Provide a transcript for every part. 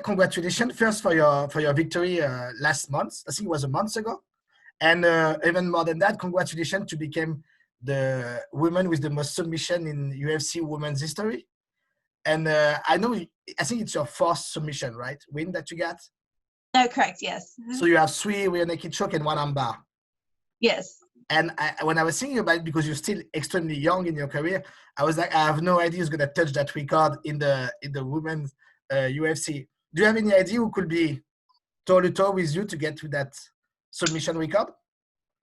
congratulations first for your victory last month. I think it was a month ago. And even more than that, congratulations to become the woman with the most submission in UFC women's history. And I think it's your fourth submission, right? Win that you got? No, correct, yes. So you have 3 rear naked choke and 1 armbar. Yes. And when I was thinking about it, because you're still extremely young in your career, I was like, I have no idea who's going to touch that record in the women's UFC. Do you have any idea who could be toe-to-toe with you to get to that submission record?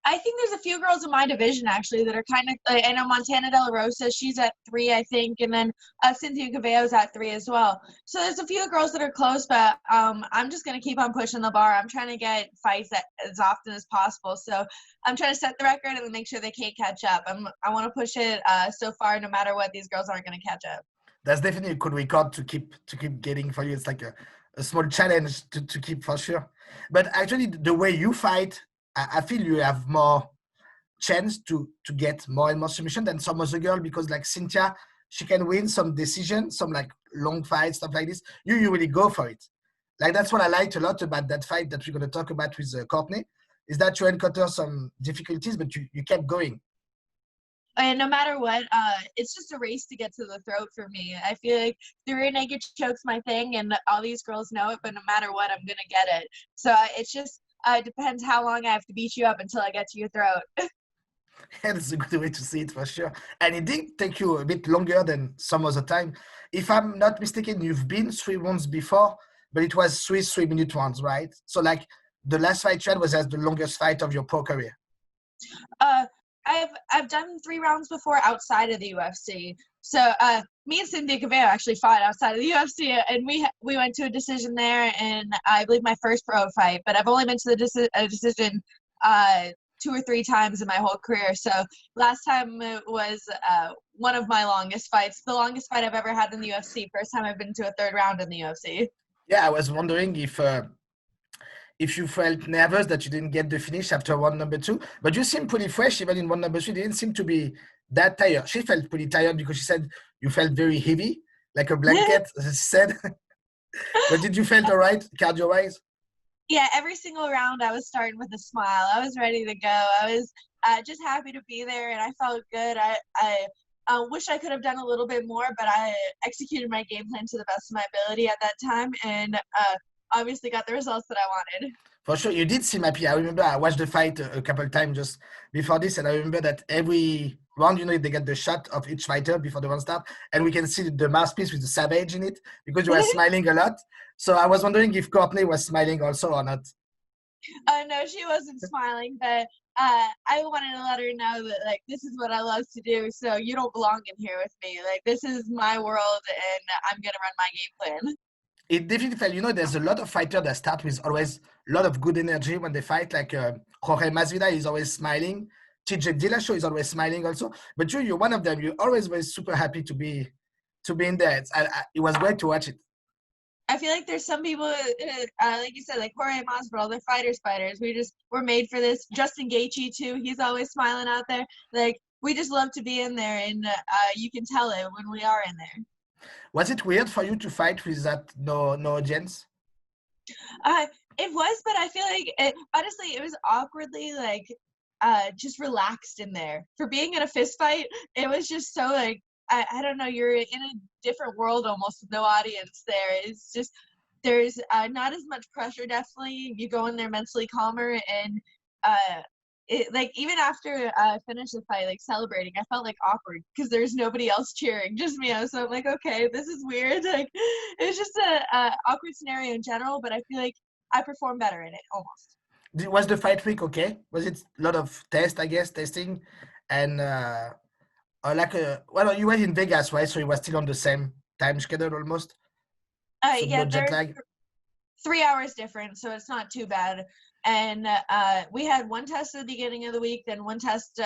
I think there's a few girls in my division, actually, that are kind of I know Montana De La Rosa, she's at 3, I think, and then Cynthia Cavallo's at 3 as well. So there's a few girls that are close, but I'm just going to keep on pushing the bar. I'm trying to get fights as often as possible. So I'm trying to set the record and then make sure they can't catch up. I want to push it so far, no matter what, these girls aren't going to catch up. That's definitely a good record to keep getting for you. It's like a small challenge to keep for sure. But actually, the way you fight, I feel you have more chance to get more and more submission than some other girl, because like Cynthia, she can win some decisions, some like long fights, stuff like this. You really go for it. Like that's what I liked a lot about that fight that we're going to talk about with Cortney, is that you encounter some difficulties, but you kept going. And no matter what, it's just a race to get to the throat for me. I feel like the rear naked choke's my thing, and all these girls know it, but no matter what, I'm going to get it. So it's just, it depends how long I have to beat you up until I get to your throat. Yeah, that's a good way to see it for sure. And it did take you a bit longer than some other time. If I'm not mistaken, you've been 3 rounds before, but it was 3 3-minute rounds, right? So like the last fight you had was as the longest fight of your pro career. I've done 3 rounds before outside of the UFC. So me and Cynthia Cavallo actually fought outside of the UFC, and we went to a decision there, and I believe my first pro fight. But I've only been to the decision 2 or 3 times in my whole career. So last time it was one of my longest fights, the longest fight I've ever had in the UFC. First time I've been to a 3rd round in the UFC. Yeah, I was wondering if you felt nervous that you didn't get the finish after round number 2, but you seem pretty fresh even in round number 3. You didn't seem to be that tired. She felt pretty tired because she said you felt very heavy, like a blanket, as she said. But did you feel all right, cardio-wise? Yeah, every single round I was starting with a smile. I was ready to go. I was just happy to be there, and I felt good. I wish I could have done a little bit more, but I executed my game plan to the best of my ability at that time, and obviously got the results that I wanted. For sure, you did seem happy. I remember I watched the fight a couple of times just before this, and I remember that every round, they get the shot of each fighter before the round start, and we can see the mouthpiece with the savage in it because you were smiling a lot. So I was wondering if Cortney was smiling also or not. No, she wasn't smiling, but I wanted to let her know that, like, this is what I love to do, so you don't belong in here with me. Like, this is my world, and I'm going to run my game plan. It definitely felt, there's a lot of fighters that start with always a lot of good energy when they fight, like Jorge Masvidal is always smiling. TJ Dillashaw is always smiling also. But you're one of them. You're always very super happy to be in there. It was great to watch it. I feel like there's some people, like you said, like Jorge Masvidal, they're fighters. We're made for this. Justin Gaethje too. He's always smiling out there. Like, we just love to be in there, and you can tell it when we are in there. Was it weird for you to fight with that no audience? It was, but I feel like honestly, it was awkwardly like just relaxed in there. For being in a fist fight, it was just so like I don't know, you're in a different world almost with no audience there. It's just there's not as much pressure. Definitely, you go in there mentally calmer, and like even after I finished the fight, like celebrating, I felt like awkward because there's nobody else cheering, just me. So I'm like, okay, this is weird. Like, it was just a awkward scenario in general, but I feel like I performed better in it almost. Was the fight week okay? Was it a lot of testing, and you were in Vegas, right? So it was still on the same time schedule almost. So yeah, no jet lag. 3 hours different, so it's not too bad. And we had one test at the beginning of the week, then one test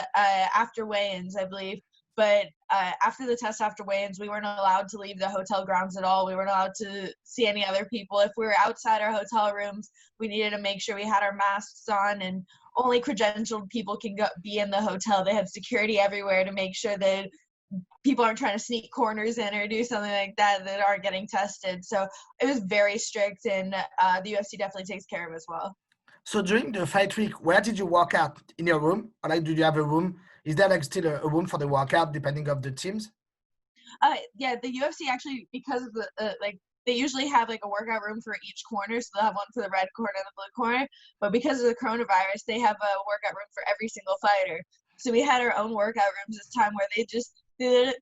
after weigh-ins, I believe. But after the test after weigh-ins, we weren't allowed to leave the hotel grounds at all. We weren't allowed to see any other people. If we were outside our hotel rooms, we needed to make sure we had our masks on, and only credentialed people can be in the hotel. They have security everywhere to make sure that people aren't trying to sneak corners in or do something like that aren't getting tested. So it was very strict, and the UFC definitely takes care of it as well. So during the fight week, where did you work out? In your room? Or like, did you have a room? Is there like still a room for the workout depending of the teams? Yeah, the UFC actually, because of the like, they usually have like a workout room for each corner, so they'll have one for the red corner and the blue corner. But because of the coronavirus, they have a workout room for every single fighter. So we had our own workout rooms this time where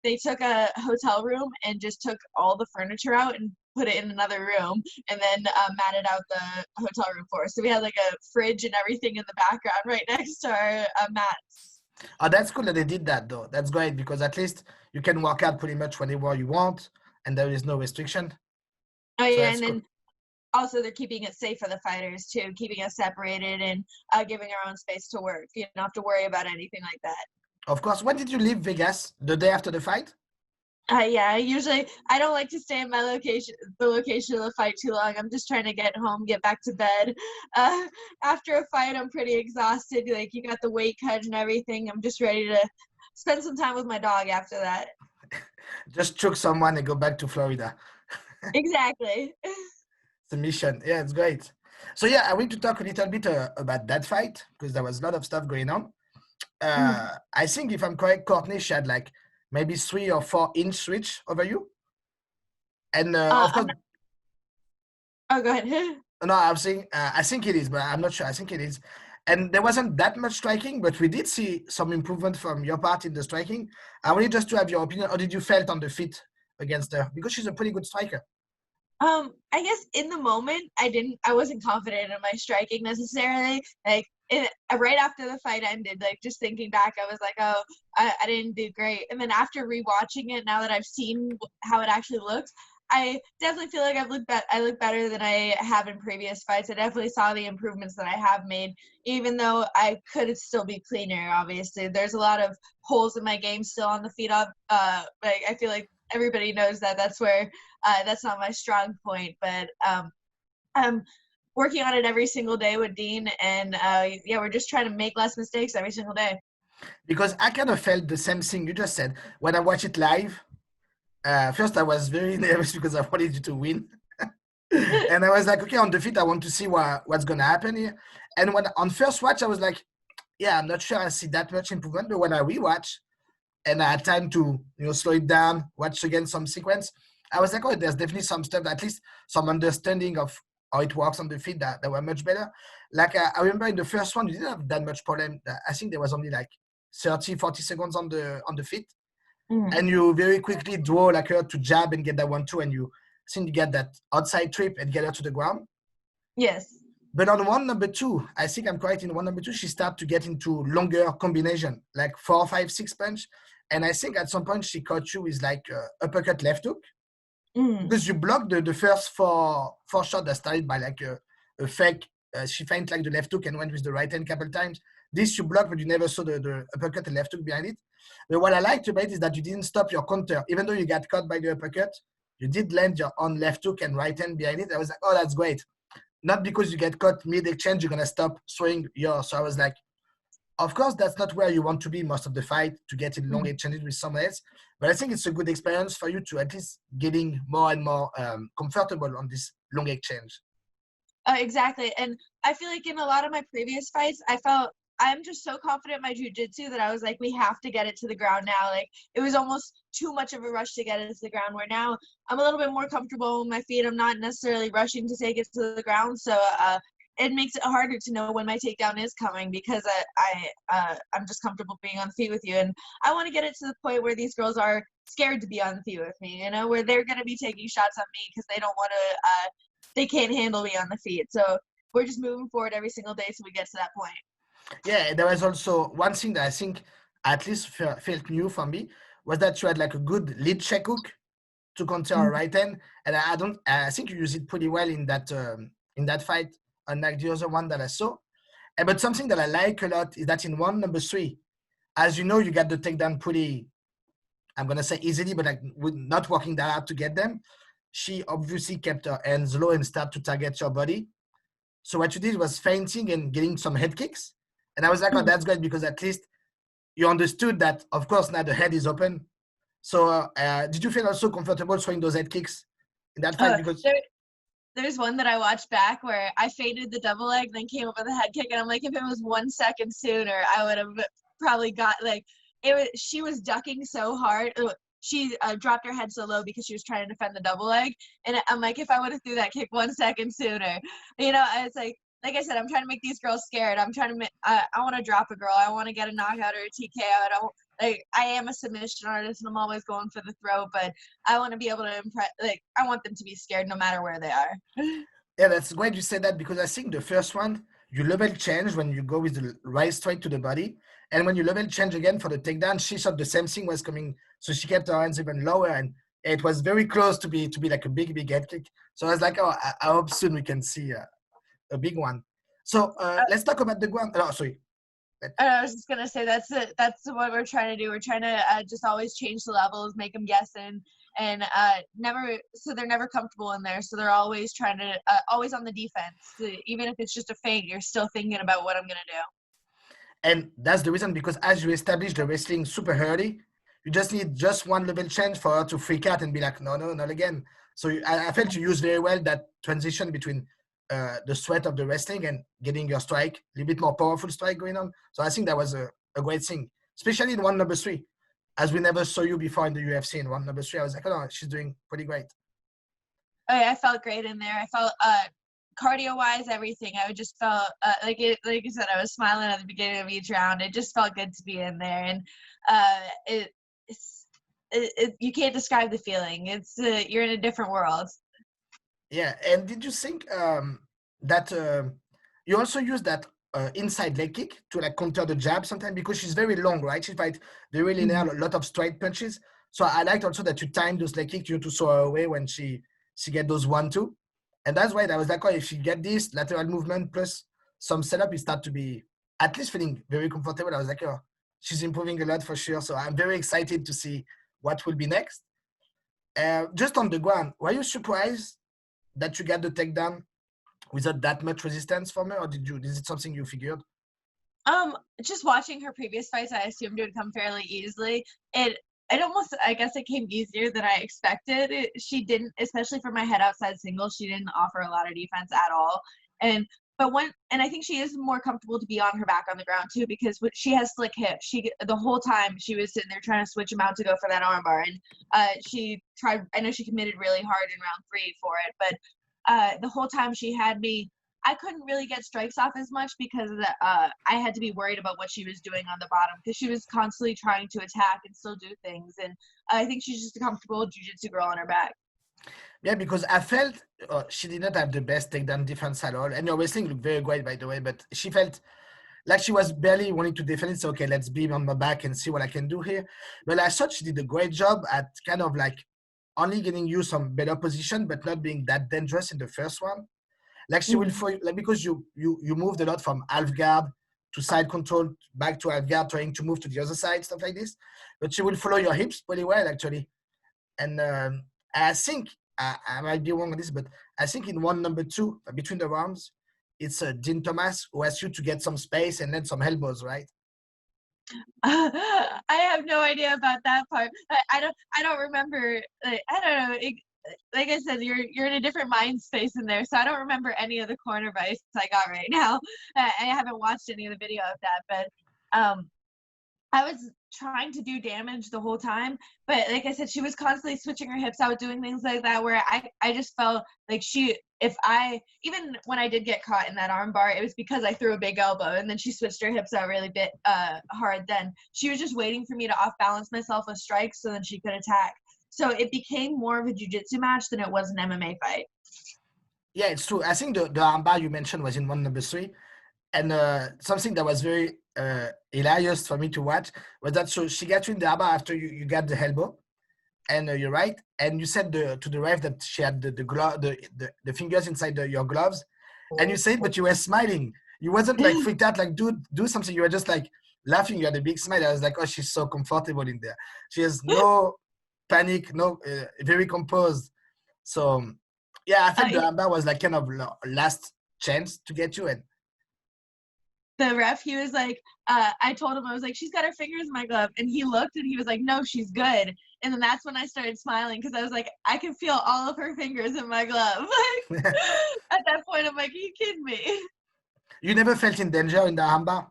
they took a hotel room and just took all the furniture out and put it in another room, and then matted out the hotel room for us. So we had like a fridge and everything in the background right next to our mats. Oh, that's cool that they did that though. That's great because at least you can work out pretty much whenever you want and there is no restriction. Oh So yeah, that's and cool. then also they're keeping it safe for the fighters too, keeping us separated and giving our own space to work. You don't have to worry about anything like that. Of course, when did you leave Vegas? The day after the fight? Yeah, usually I don't like to stay in the location of the fight too long. I'm just trying to get home, get back to bed. Uh, After a fight, I'm pretty exhausted. Like, you got the weight cut and everything. I'm just ready to spend some time with my dog after that. Just choke someone and go back to Florida. Exactly. It's a mission. Yeah, it's great. So yeah, I want to talk a little bit about that fight because there was a lot of stuff going on. I think if I'm correct, Cortney she had like maybe 3 or 4 inch switch over you. And of course, Oh, go ahead. no, I'm saying I think it is, but I'm not sure. I think it is. And there wasn't that much striking, but we did see some improvement from your part in the striking. I wanted just to have your opinion. How did you felt on the feet against her? Because she's a pretty good striker. I guess in the moment I wasn't confident in my striking necessarily. Like right after the fight ended, like just thinking back, I was like, oh, I didn't do great. And then after rewatching it, now that I've seen how it actually looks, I definitely feel like I look better than I have in previous fights. I definitely saw the improvements that I have made, even though I could still be cleaner. Obviously, there's a lot of holes in my game still on the feet up. Like I feel like everybody knows that that's where that's not my strong point, but I'm working on it every single day with Dean, and yeah, we're just trying to make less mistakes every single day. Because I kind of felt the same thing you just said. When I watched it live, first I was very nervous because I wanted you to win. And I was like, okay, on the feet, I want to see what's going to happen here. And when on first watch, I was like, yeah, I'm not sure I see that much improvement. But when I rewatch and I had time to slow it down, watch again some sequence, I was like, oh, there's definitely some stuff, at least some understanding of how it works on the feet that were much better. Like I remember in the first one, you didn't have that much problem. I think there was only like 30, 40 seconds on the feet. And you very quickly draw like her to jab and get that 1-2, and you think you get that outside trip and get her to the ground. Yes. But on one number 2, I think I'm correct, in one number 2, she started to get into longer combination, like 4, 5, 6 punch. And I think at some point she caught you with like uppercut left hook. Because you blocked the first four shots that started by like a fake. She feigned like the left hook and went with the right hand a couple times. This you blocked, but you never saw the uppercut and left hook behind it. But what I liked about it is that you didn't stop your counter. Even though you got caught by the uppercut, you did land your own left hook and right hand behind it. I was like, oh, that's great. Not because you get caught mid-exchange, you're going to stop throwing yours. So I was like, of course, that's not where you want to be most of the fight, to get in long exchanges with someone else. But I think it's a good experience for you to at least getting more and more comfortable on this long exchange. Exactly. And I feel like in a lot of my previous fights, I'm just so confident in my jiu-jitsu that I was like, we have to get it to the ground now. Like, it was almost too much of a rush to get it to the ground, where now I'm a little bit more comfortable with my feet. I'm not necessarily rushing to take it to the ground. So it makes it harder to know when my takedown is coming, because I'm just comfortable being on the feet with you. And I want to get it to the point where these girls are scared to be on the feet with me, where they're going to be taking shots at me because they don't want to, they can't handle me on the feet. So we're just moving forward every single day so we get to that point. Yeah, there was also one thing that I think at least felt new for me was that you had like a good lead check hook to counter a right hand, and I think you used it pretty well in that fight, unlike the other one that I saw. But something that I like a lot is that in one number 3, as you know, you got the takedown pretty, I'm gonna say easily, but like with not working that hard to get them. She obviously kept her hands low and started to target your body. So what you did was feinting and getting some head kicks. And I was like, oh, that's great, because at least you understood that, of course, now the head is open. So did you feel also comfortable throwing those head kicks in that fight? Uh, Because there's one that I watched back where I faded the double leg, then came up with a head kick, and I'm like, if it was 1 second sooner, I would have probably got like it was. She was ducking so hard. She dropped her head so low because she was trying to defend the double leg, and I'm like, if I would have threw that kick 1 second sooner, it's like I said, I'm trying to make these girls scared. I'm trying to. I want to drop a girl. I want to get a knockout or a TKO. I am a submission artist, and I'm always going for the throw, but I want to be able to impress. Like, I want them to be scared no matter where they are. yeah, that's great you said that, because I think the first one, you level change when you go with the right straight to the body. And when you level change again for the takedown, she thought the same thing was coming. So she kept her hands even lower, and it was very close to be like a big head kick. So I was like, oh, I hope soon we can see a big one. So let's talk about the ground. Oh, sorry. I was just gonna say that's it. That's what we're trying to do. We're trying to just always change the levels, make them guessing, and never. So they're never comfortable in there. So they're always trying to always on the defense. So even if it's just a feint, you're still thinking about what I'm gonna do. And that's the reason, because as you establish the wrestling super early, you just need just one level change for her to freak out and be like, no, not again. So I felt you used very well that transition between the sweat of the wrestling and getting your strike, a little bit more powerful strike going on. So I think that was a great thing, especially in 1 number 3. As we never saw you before in the UFC in 1 number 3, I was like, oh no, she's doing pretty great. I felt great in there. I felt cardio-wise, everything. I just felt like you said, I was smiling at the beginning of each round. It just felt good to be in there, and you can't describe the feeling. It's you're in a different world. Yeah, and did you think that you also use that inside leg kick to like counter the jab sometimes, because she's very long, right? She fight very linear, a lot of straight punches. So I liked also that you timed those leg kicks to throw her away when she get those 1-2, and that's why I was like, oh, if she get this lateral movement plus some setup, you start to be at least feeling very comfortable. I was like, oh, she's improving a lot for sure. So I'm very excited to see what will be next. Just on the ground, were you surprised that you got the takedown without that much resistance from her, or is it something you figured? Just watching her previous fights, I assumed it would come fairly easily. It almost, I guess it came easier than I expected. She didn't, especially for my head outside singles, she didn't offer a lot of defense at all. And I think she is more comfortable to be on her back on the ground too, because she has slick hips. The whole time she was sitting there trying to switch them out to go for that armbar, and she tried. I know she committed really hard in round 3 for it, but the whole time she had me. I couldn't really get strikes off as much because of I had to be worried about what she was doing on the bottom, because she was constantly trying to attack and still do things. And I think she's just a comfortable jiu-jitsu girl on her back. Yeah, because I felt she did not have the best takedown defense at all. And your wrestling looked very great, by the way, but she felt like she was barely wanting to defend it. So, okay, let's be on my back and see what I can do here. But I thought she did a great job at kind of like only getting you some better position, but not being that dangerous in the first one. Like she will, like, because you moved a lot from half guard to side control, back to half guard, trying to move to the other side, stuff like this. But she will follow your hips pretty well, actually. And I think, I might be wrong on this, but I think in 1-number 2, between the rounds, it's Dean Thomas who asks you to get some space and then some elbows, right? I have no idea about that part. I don't remember. I don't know. Like I said, you're in a different mind space in there, so I don't remember any of the corner bites I got right now. I haven't watched any of the video of that, but I was trying to do damage the whole time, but like I said, she was constantly switching her hips out, doing things like that, where I just felt like even when I did get caught in that arm bar, it was because I threw a big elbow, and then she switched her hips out really hard. Then she was just waiting for me to off balance myself with strikes so then she could attack. So it became more of a jiu-jitsu match than it was an MMA fight. Yeah, it's true. I think the armbar you mentioned was in 1-number 3. And something that was very hilarious for me to watch was that, so she got you in the armbar after you got the elbow. And you're right. And you said to the ref that she had the fingers inside your gloves. And you said, but you were smiling. You wasn't like freaked out, like, dude, do something. You were just like laughing. You had a big smile. I was like, oh, she's so comfortable in there. She has no panic, no, very composed. So yeah, I think the armbar was like kind of last chance to get you in. The ref, he was like, I told him, I was like, she's got her fingers in my glove. And he looked and he was like, no, she's good. And then that's when I started smiling because I was like, I can feel all of her fingers in my glove. Like, at that point, I'm like, are you kidding me? You never felt in danger in the armbar?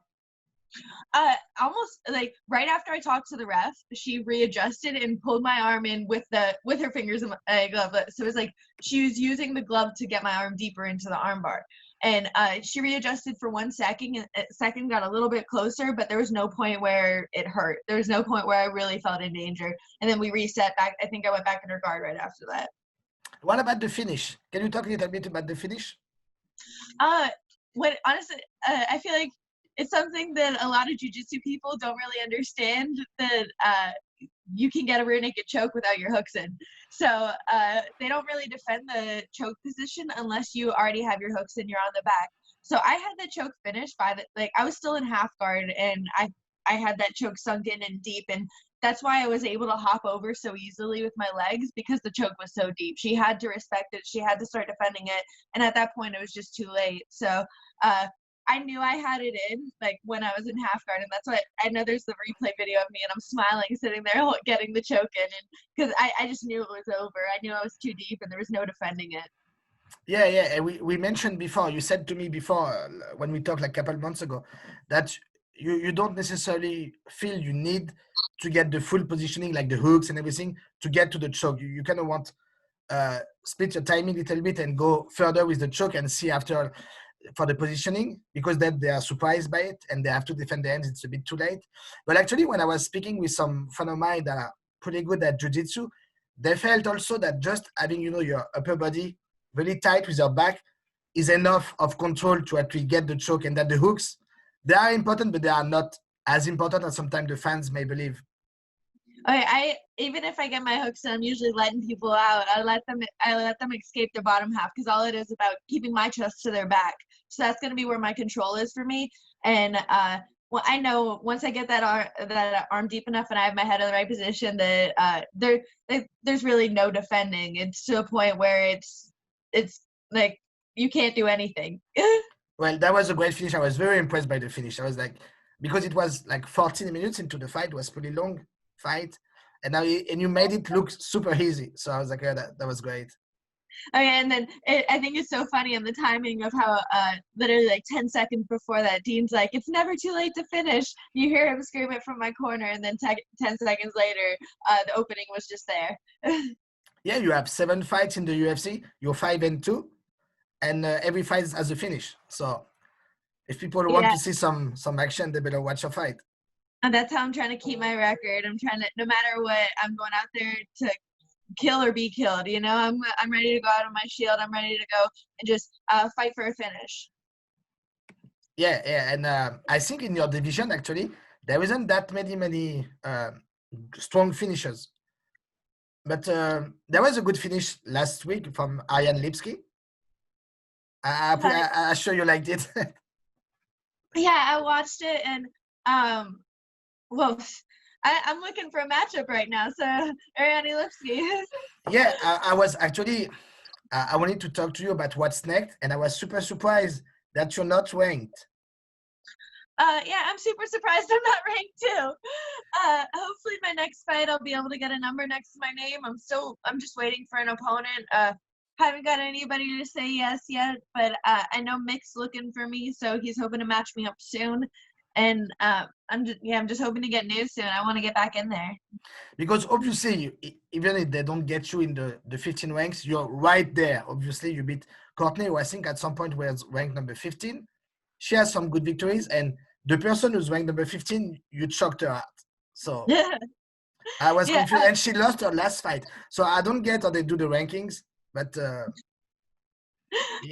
Almost like right after I talked to the ref, she readjusted and pulled my arm in with her fingers in my glove. So it was like she was using the glove to get my arm deeper into the armbar. And she readjusted for 1 second, and second got a little bit closer, but there was no point where it hurt. There was no point where I really felt in danger. And then we reset back. I think I went back in her guard right after that. What about the finish? Can you talk a little bit about the finish? Honestly, I feel like it's something that a lot of jiu-jitsu people don't really understand, that you can get a rear naked choke without your hooks in. So they don't really defend the choke position unless you already have your hooks in, you're on the back. So I had the choke finished I was still in half guard, and I had that choke sunk in and deep, and that's why I was able to hop over so easily with my legs, because the choke was so deep. She had to respect it. She had to start defending it. And at that point, it was just too late. So I knew I had it in, like, when I was in half guard. And that's why I know there's the replay video of me, and I'm smiling, sitting there getting the choke in. And because I just knew it was over. I knew I was too deep, and there was no defending it. Yeah. And we mentioned before, you said to me before, when we talked like a couple months ago, that you don't necessarily feel you need to get the full positioning, like the hooks and everything, to get to the choke. You kind of want split your timing a little bit and go further with the choke and see after for the positioning, because then they are surprised by it and they have to defend their hands. It's a bit too late. But actually, when I was speaking with some friends of mine that are pretty good at jiu-jitsu, they felt also that just having, your upper body really tight with your back is enough of control to actually get the choke, and that the hooks, they are important, but they are not as important as sometimes the fans may believe. Okay, even if I get my hooks in, I'm usually letting people out. I let them escape their bottom half, because all it is about keeping my chest to their back. So that's going to be where my control is for me. And well, I know once I get that arm deep enough and I have my head in the right position, that there's really no defending. It's to a point where it's like you can't do anything. Well, that was a great finish. I was very impressed by the finish. I was like, because it was like 14 minutes into the fight, it was pretty long fight, and you made it look super easy. So I was like, yeah, that was great. Okay, and then I think it's so funny in the timing of how literally like 10 seconds before that, Dean's like, it's never too late to finish. You hear him scream it from my corner, and then 10 seconds later, the opening was just there. Yeah, you have 7 fights in the UFC. You're 5-2, and every fight has a finish. So if people want to see some action, they better watch a fight. And that's how I'm trying to keep my record. I'm trying to, no matter what, I'm going out there to kill or be killed. I'm ready to go out on my shield. I'm ready to go and just fight for a finish. Yeah, and I think in your division, actually, there isn't that many strong finishers. But there was a good finish last week from Arjan Lipski. I'm sure you liked it. Yeah, I watched it, and well, I'm looking for a matchup right now. So Arjan Lipski. Yeah, I was actually. I wanted to talk to you about what's next, and I was super surprised that you're not ranked. Yeah, I'm super surprised I'm not ranked too. Hopefully my next fight I'll be able to get a number next to my name. I'm just waiting for an opponent. Haven't got anybody to say yes yet, but I know Mick's looking for me, so he's hoping to match me up soon. And I'm just hoping to get news soon. I want to get back in there. Because obviously, even if they don't get you in the 15 ranks, you're right there. Obviously, you beat Cortney, who I think at some point was ranked number 15. She has some good victories, and the person who's ranked number 15, you choked her out. So I was confused, and she lost her last fight. So I don't get how they do the rankings, but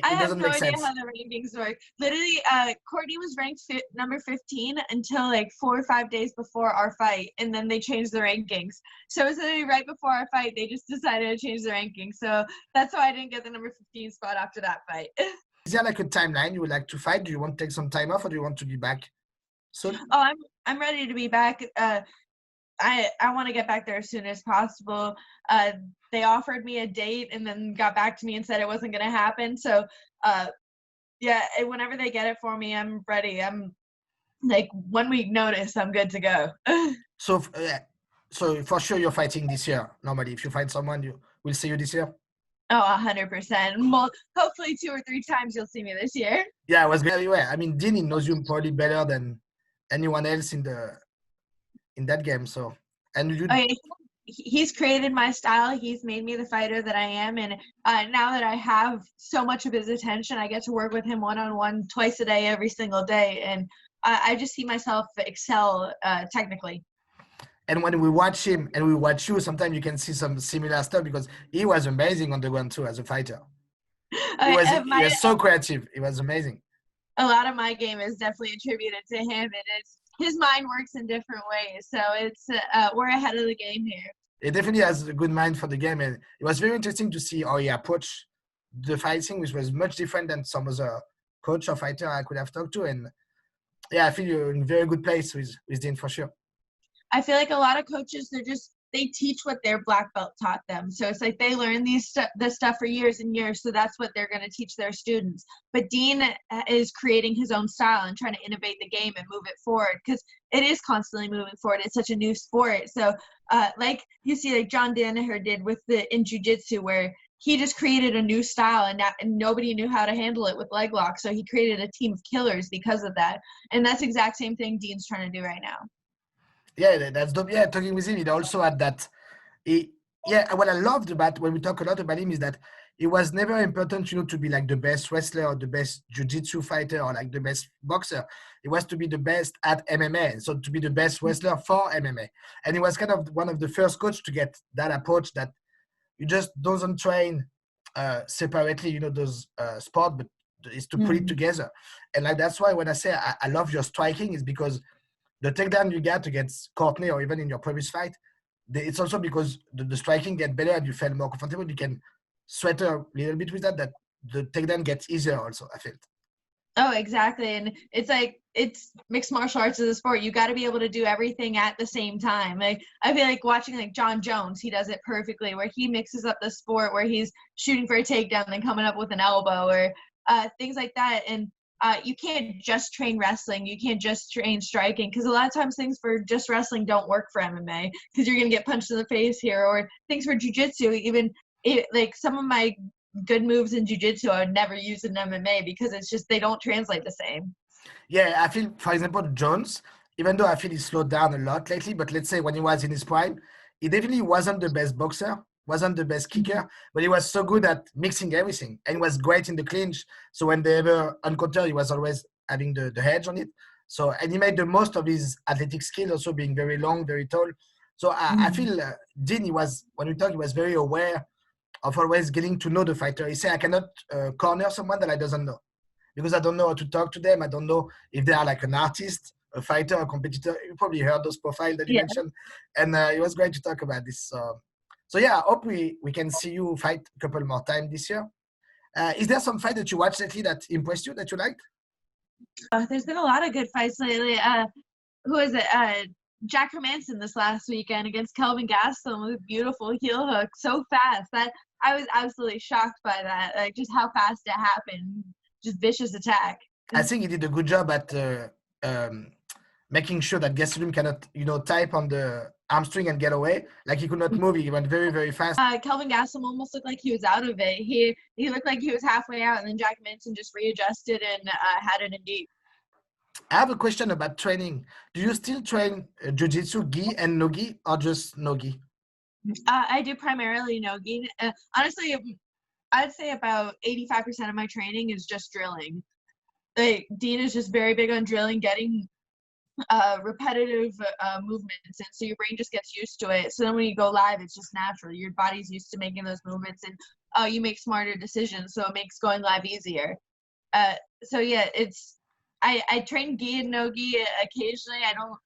I have doesn't no make idea sense. how the rankings work. Literally, Courtney was ranked number 15 until like 4 or 5 days before our fight, and then they changed the rankings. So it was literally right before our fight, they just decided to change the rankings. So that's why I didn't get the number 15 spot after that fight. Is there like a timeline you would like to fight? Do you want to take some time off, or do you want to be back soon? Oh, I'm ready to be back. I want to get back there as soon as possible. They offered me a date and then got back to me and said it wasn't going to happen. So, yeah, whenever they get it for me, I'm ready. I'm like 1 week notice. I'm good to go. So So for sure you're fighting this year. Normally, if you find someone, you will see you this year. Oh, 100%. Well, hopefully 2 or 3 times you'll see me this year. Yeah, I was going everywhere. I mean, Dean knows you probably better than anyone else in that game. So, and you, Oh, yeah, he's created my style. He's made me the fighter that I am. And now that I have so much of his attention, I get to work with him one-on-one twice a day, every single day. And I just see myself excel technically. and when we watch him and we watch you, sometimes you can see some similar stuff because he was amazing on the ground too as a fighter. He was so creative. It was amazing. A lot of my game is definitely attributed to him, and it's his mind works in different ways. So it's we're ahead of the game here. He definitely has a good mind for the game, and it was very interesting to see how he approached the fighting, which was much different than some other coach or fighter I could have talked to. And yeah, I feel you're in a very good place with Dean for sure. I feel like a lot of coaches, they teach what their black belt taught them. So it's like they learn this stuff for years and years. So that's what they're going to teach their students. But Dean is creating his own style and trying to innovate the game and move it forward because it is constantly moving forward. It's such a new sport. So like you see, like John Danaher did in jiu-jitsu, where he just created a new style and nobody knew how to handle it with leg locks. So he created a team of killers because of that. And that's the exact same thing Dean's trying to do right now. Yeah, that's dope. Yeah, talking with him, it also had that. What I loved about when we talk a lot about him is that it was never important, to be like the best wrestler or the best jiu-jitsu fighter or like the best boxer. It was to be the best at MMA, so to be the best wrestler for MMA. And he was kind of one of the first coach to get that approach that you just doesn't train separately, those sport, but is to put it together. And like that's why when I say I love your striking is because the takedown you got against Cortney or even in your previous fight, it's also because the striking get better and you feel more comfortable. You can sweat a little bit with that the takedown gets easier also, I felt. Oh, exactly. And it's like, it's mixed martial arts as a sport. You got to be able to do everything at the same time. Like, I feel like watching like John Jones, he does it perfectly, where he mixes up the sport, where he's shooting for a takedown and then coming up with an elbow or things like that. And you can't just train wrestling. You can't just train striking because a lot of times things for just wrestling don't work for MMA because you're going to get punched in the face here, or things for jiu-jitsu. Like some of my good moves in jiu-jitsu I would never use in MMA because it's just they don't translate the same. Yeah, I feel, for example, Jones, even though I feel he slowed down a lot lately, but let's say when he was in his prime, he definitely wasn't the best boxer, wasn't the best kicker, but he was so good at mixing everything and he was great in the clinch. So when they ever encountered, he was always having the edge on it. So, and he made the most of his athletic skill, also being very long, very tall. So I feel Dean, he was very aware of always getting to know the fighter. He said, I cannot corner someone that I doesn't know because I don't know how to talk to them. I don't know if they are like an artist, a fighter, a competitor. You probably heard those profiles that you mentioned. And it was great to talk about this. So yeah, I hope we can see you fight a couple more times this year. Is there some fight that you watched lately that impressed you, that you liked? There's been a lot of good fights lately. Who is it? Jack Hermanson this last weekend against Kelvin Gastelum with a beautiful heel hook, so fast that I was absolutely shocked by that. Like just how fast it happened, just vicious attack. I think he did a good job at making sure that Gastelum cannot, type on the hamstring and get away. Like he could not move. He went very, very fast. Kelvin Gastelum almost looked like he was out of it. He looked like he was halfway out, and then Jack Hermanson just readjusted and had it in deep. I have a question about training. Do you still train jiu-jitsu, gi and no-gi, or just no-gi? I do primarily no-gi. Honestly, I'd say about 85% of my training is just drilling. Like, Dean is just very big on drilling, getting repetitive movements, and so your brain just gets used to it. So then when you go live, it's just natural. Your body's used to making those movements, and you make smarter decisions, so it makes going live easier. So yeah, I train gi and no-gi occasionally. I don't.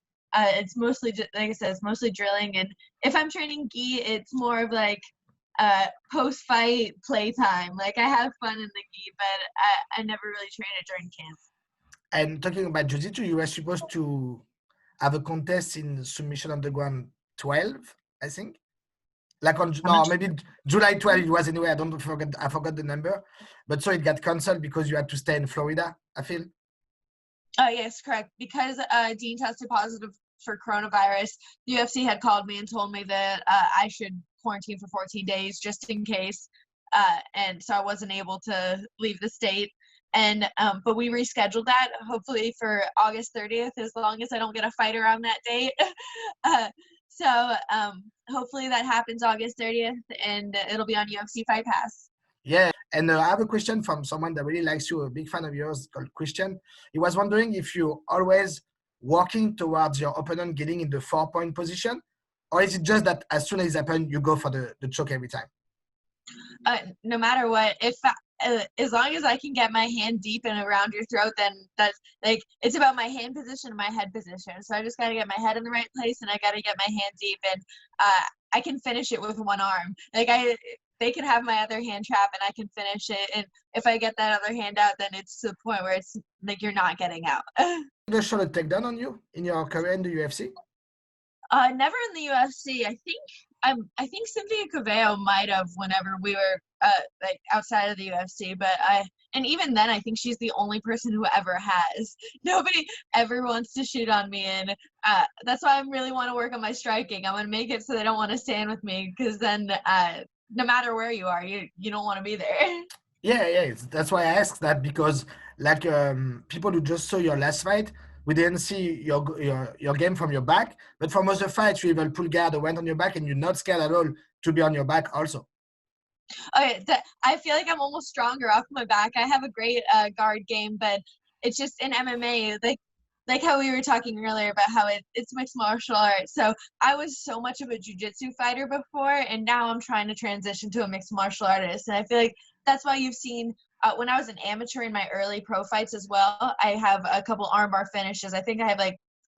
It's mostly just, like I said, it's mostly drilling. And if I'm training gi, it's more of like post-fight playtime. Like I have fun in the gi, but I never really train it during camp. And talking about jiu-jitsu, you were supposed to have a contest in Submission Underground 12, I think. Like maybe July 12 it was anyway. I forgot the number. But so it got canceled because you had to stay in Florida, I feel. Oh, yes, correct. Because Dean tested positive for coronavirus, the UFC had called me and told me that I should quarantine for 14 days just in case. And so I wasn't able to leave the state. And but we rescheduled that hopefully for August 30th, as long as I don't get a fight around that date. So hopefully that happens August 30th, and it'll be on UFC Fight Pass. Yeah, and I have a question from someone that really likes you, a big fan of yours called Christian. He was wondering if you always walking towards your opponent getting in the 4-point position, or is it just that as soon as it happens, you go for the choke every time? No matter what, if as long as I can get my hand deep and around your throat, then that's like, it's about my hand position and my head position. So I just got to get my head in the right place, and I got to get my hand deep, and I can finish it with one arm. Like they can have my other hand trap and I can finish it. And if I get that other hand out, then it's to the point where it's like you're not getting out. They shot a takedown on you in your career in the UFC? Never in the UFC. I think Cynthia Caveo might have whenever we were like outside of the UFC, but and even then I think she's the only person who ever has. Nobody ever wants to shoot on me, and that's why I really want to work on my striking. I want to make it so they don't want to stand with me, because then no matter where you are, you don't want to be there. Yeah, that's why I asked that, because like people who just saw your last fight, we didn't see your game from your back, but from other fights you even pull guard or went on your back, and you're not scared at all to be on your back also. Okay, I feel like I'm almost stronger off my back. I have a great guard game, but it's just in MMA, like how we were talking earlier about how it's mixed martial arts. So I was so much of a jiu-jitsu fighter before, and now I'm trying to transition to a mixed martial artist. And I feel like that's why you've seen when I was an amateur in my early pro fights as well, I have a couple armbar finishes. I think I have like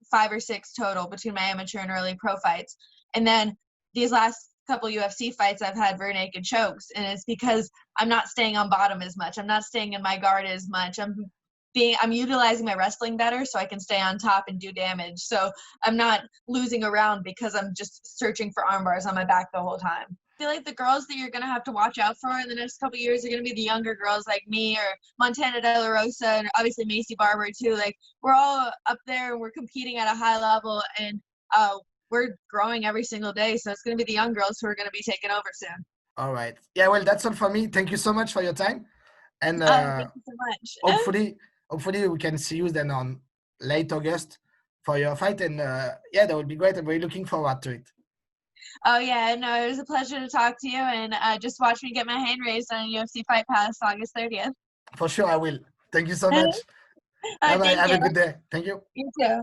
5 or 6 total between my amateur and early pro fights. And then these last couple UFC fights, I've had rear naked chokes, and it's because I'm not staying on bottom as much. I'm not staying in my guard as much. I'm utilizing my wrestling better so I can stay on top and do damage. So I'm not losing around because I'm just searching for arm bars on my back the whole time. I feel like the girls that you're going to have to watch out for in the next couple of years are going to be the younger girls like me or Montana De La Rosa, and obviously Macy Barber too. Like, we're all up there and we're competing at a high level, and we're growing every single day. So it's going to be the young girls who are going to be taking over soon. All right. Yeah, well, that's all for me. Thank you so much for your time. And Thank you so much. hopefully we can see you then on late August for your fight. And yeah, that would be great. I'm really looking forward to it. Oh, yeah. No, it was a pleasure to talk to you. And just watch me get my hand raised on UFC Fight Pass August 30th. For sure, I will. Thank you so much. Bye-bye. Have a good day. Thank you. You too.